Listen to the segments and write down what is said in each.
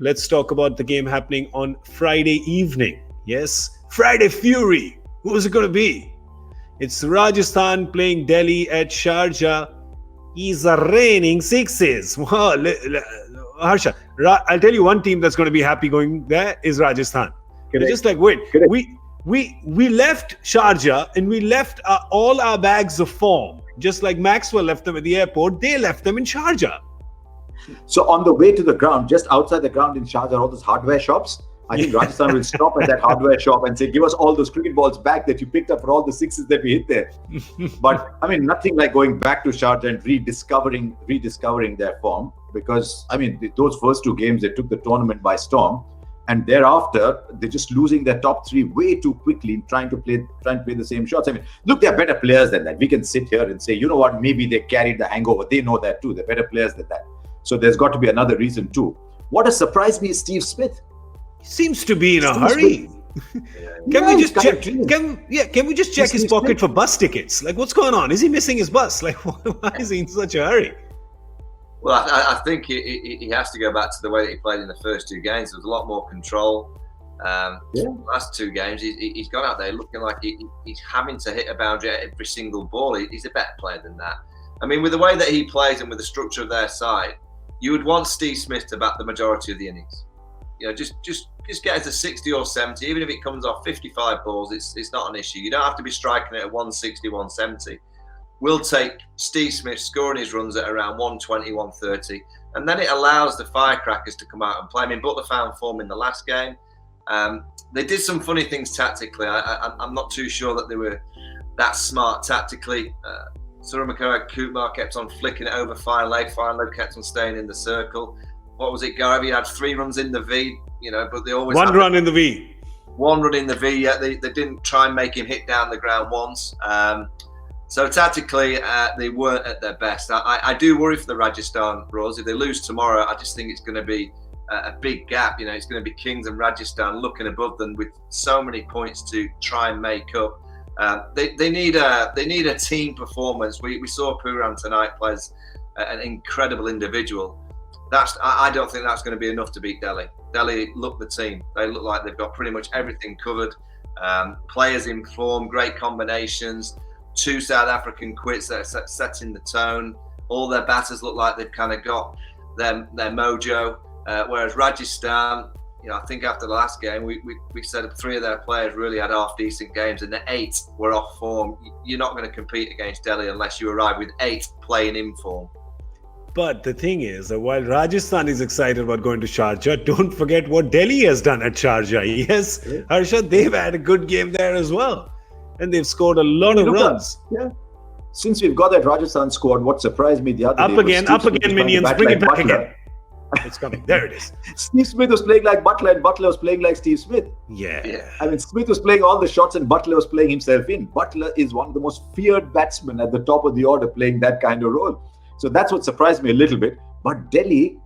let's talk about the game happening on Friday evening. Yes, Friday Fury. Who is it going to be? It's Rajasthan playing Delhi at Sharjah. He's a reigning sixes. Harsha, I'll tell you one team that's going to be happy going there is Rajasthan. They're just like, wait, we left Sharjah and we left all our bags of form. Just like Maxwell left them at the airport, they left them in Sharjah. So on the way to the ground, just outside the ground in Sharjah, all those hardware shops, I think Rajasthan will stop at that hardware shop and say, give us all those cricket balls back that you picked up for all the sixes that we hit there. But I mean, nothing like going back to Sharjah and rediscovering their form, because I mean, those first two games, they took the tournament by storm. And thereafter, they're just losing their top three way too quickly, trying to play the same shots. I mean, look, they're better players than that. We can sit here and say, you know what, maybe they carried the hangover. They know that too. They're better players than that. So there's got to be another reason too. What has surprised me is Steve Smith. He seems to be in a hurry. Can we just check? Can we just check his pocket for bus tickets? Like, what's going on? Is he missing his bus? Like, why is he in such a hurry? Well, I think he has to go back to the way that he played in the first two games. There was a lot more control. The last two games, he's gone out there looking like he's having to hit a boundary at every single ball. He's a better player than that. I mean, with the way that he plays and with the structure of their side, you would want Steve Smith to bat the majority of the innings. You know, just get us to 60 or 70. Even if it comes off 55 balls, it's not an issue. You don't have to be striking it at 160, 170. We'll take Steve Smith scoring his runs at around 120, 130, and then it allows the firecrackers to come out and play. I mean, Butler found form in the last game. They did some funny things tactically. I'm not too sure that they were that smart tactically. Suryakumar Kumar kept on flicking it over fine leg kept on staying in the circle. What was it, Garvey had 3 runs in the V, but they always one run in the V. One run in the V, yeah. They didn't try and make him hit down the ground once. So tactically, they weren't at their best. I do worry for the Rajasthan Royals. If they lose tomorrow, I just think it's going to be a big gap. It's going to be Kings and Rajasthan looking above them with so many points to try and make up. They need a team performance. We saw Puran tonight plays an incredible individual. I don't think that's going to be enough to beat Delhi. Delhi look the team. They look like they've got pretty much everything covered. Players in form, great combinations. 2 South African quits that are setting the tone. All their batters look like they've kind of got their mojo. Whereas Rajasthan, I think after the last game, we said 3 of their players really had half-decent games and the 8 were off form. You're not going to compete against Delhi unless you arrive with 8 playing in form. But the thing is, while Rajasthan is excited about going to Sharjah, don't forget what Delhi has done at Sharjah. Yes, Harsha, they've had a good game there as well. And they've scored a lot of runs. Since we've got that Rajasthan squad, what surprised me the other day up again, minions. Bring it back again. It's coming. There it is. Steve Smith was playing like Butler and Butler was playing like Steve Smith. Yeah. I mean, Smith was playing all the shots and Butler was playing himself in. Butler is one of the most feared batsmen at the top of the order playing that kind of role. So that's what surprised me a little bit. But Delhi,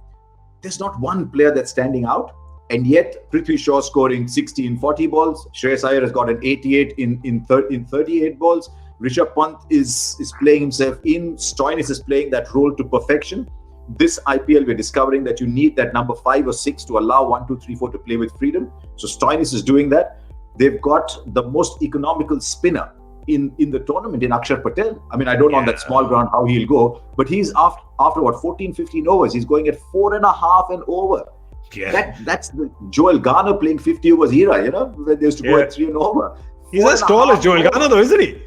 there's not one player that's standing out. And yet, Prithvi Shaw scoring 60 in 40 balls. Shreyas Iyer has got an 88 in 38 balls. Rishabh Pant is playing himself in. Stoinis is playing that role to perfection. This IPL, we're discovering that you need that number 5 or 6 to allow 1, 2, 3, 4 to play with freedom. So Stoinis is doing that. They've got the most economical spinner in the tournament in Akshar Patel. I mean, I don't know on that small ground how he'll go, but he's after what, 14, 15 overs, he's going at 4.5 and over. Yeah. That's the Joel Garner playing 50 overs era, when they used to go at 3 and over. He's as tall as Joel Garner though, isn't he?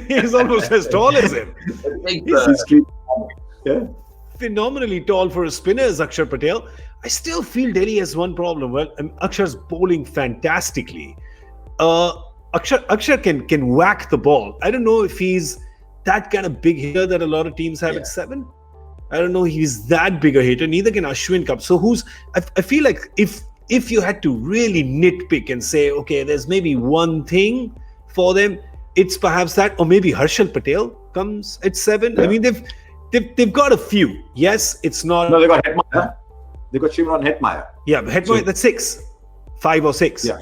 He's almost as tall as him. Phenomenally tall for a spinner as Akshar Patel. I still feel Delhi has one problem. Well, Akshar's bowling fantastically. Akshar can whack the ball. I don't know if he's that kind of big hitter that a lot of teams have at 7. I don't know he's that big a hitter. Neither can Ashwin Cup. So I feel like if you had to really nitpick and say, okay, there's maybe one thing for them, it's perhaps that, or maybe Harshal Patel comes at 7. Yeah. I mean, they've got a few. Yes, it's not. No, they got Hetmeyer. They got Shimron Hetmeyer. Yeah, Hetmeyer, that's 6, 5 or 6. Yeah,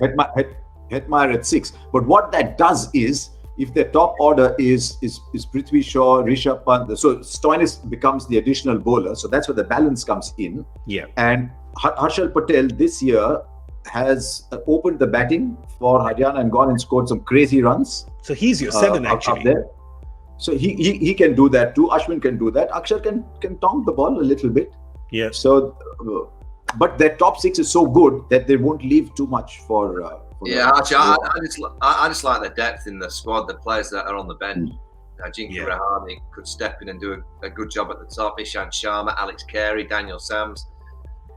Hetmeyer at 6. But what that does is, if their top order is Prithvi Shaw, Rishabh Pant, so Stoinis becomes the additional bowler. So that's where the balance comes in. Yeah. And Harshal Patel this year has opened the batting for Haryana and gone and scored some crazy runs. So he's your 7 actually. Up there. So he can do that too. Ashwin can do that. Akshar can tonk the ball a little bit. Yeah. So, but their top 6 is so good that they won't leave too much for actually, I just like the depth in the squad. The players that are on the bench. Ajinkya Rahane could step in and do a good job at the top. Ishant Sharma, Alex Carey, Daniel Sams.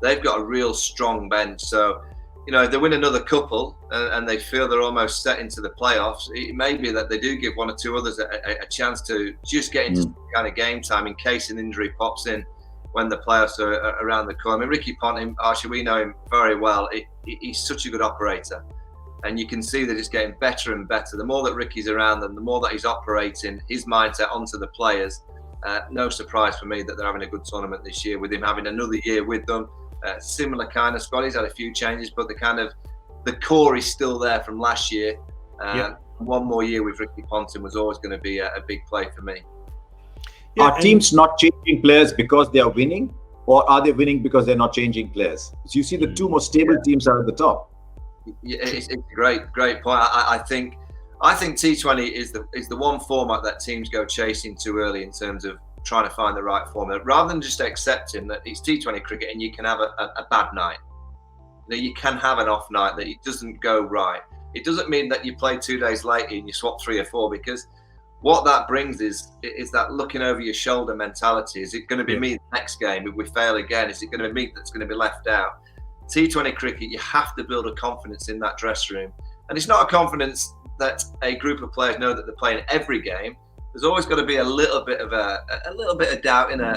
They've got a real strong bench. So, if they win another couple and they feel they're almost set into the playoffs, it may be that they do give 1 or 2 others a chance to just get into kind of game time in case an injury pops in when the playoffs are around the corner. I mean, Ricky Ponting, Arsha, we know him very well. He's such a good operator. And you can see that it's getting better and better. The more that Ricky's around them, the more that he's operating his mindset onto the players. No surprise for me that they're having a good tournament this year with him having another year with them. Similar kind of squad. He's had a few changes, but the core is still there from last year. One more year with Ricky Ponting was always going to be a big play for me. Are teams not changing players because they are winning, or are they winning because they're not changing players? So you see the 2 most stable teams are at the top. Yeah, it's a great point. I think T20 is the one format that teams go chasing too early in terms of trying to find the right formula, rather than just accepting that it's T20 cricket and you can have a bad night. You can have an off night that it doesn't go right. It doesn't mean that you play 2 days later and you swap 3 or 4, because what that brings is that looking over your shoulder mentality. Is it going to be me the next game if we fail again? Is it going to be me that's going to be left out? T20 cricket, you have to build a confidence in that dressing room. And it's not a confidence that a group of players know that they're playing every game. There's always got to be a little bit of doubt in a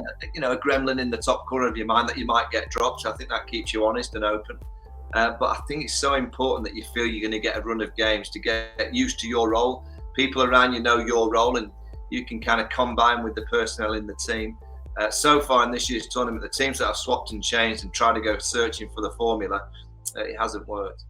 gremlin in the top corner of your mind that you might get dropped. So I think that keeps you honest and open. But I think it's so important that you feel you're going to get a run of games to get used to your role. People around you know your role, and you can kind of combine with the personnel in the team. So far in this year's tournament, the teams that have swapped and changed and tried to go searching for the formula, it hasn't worked.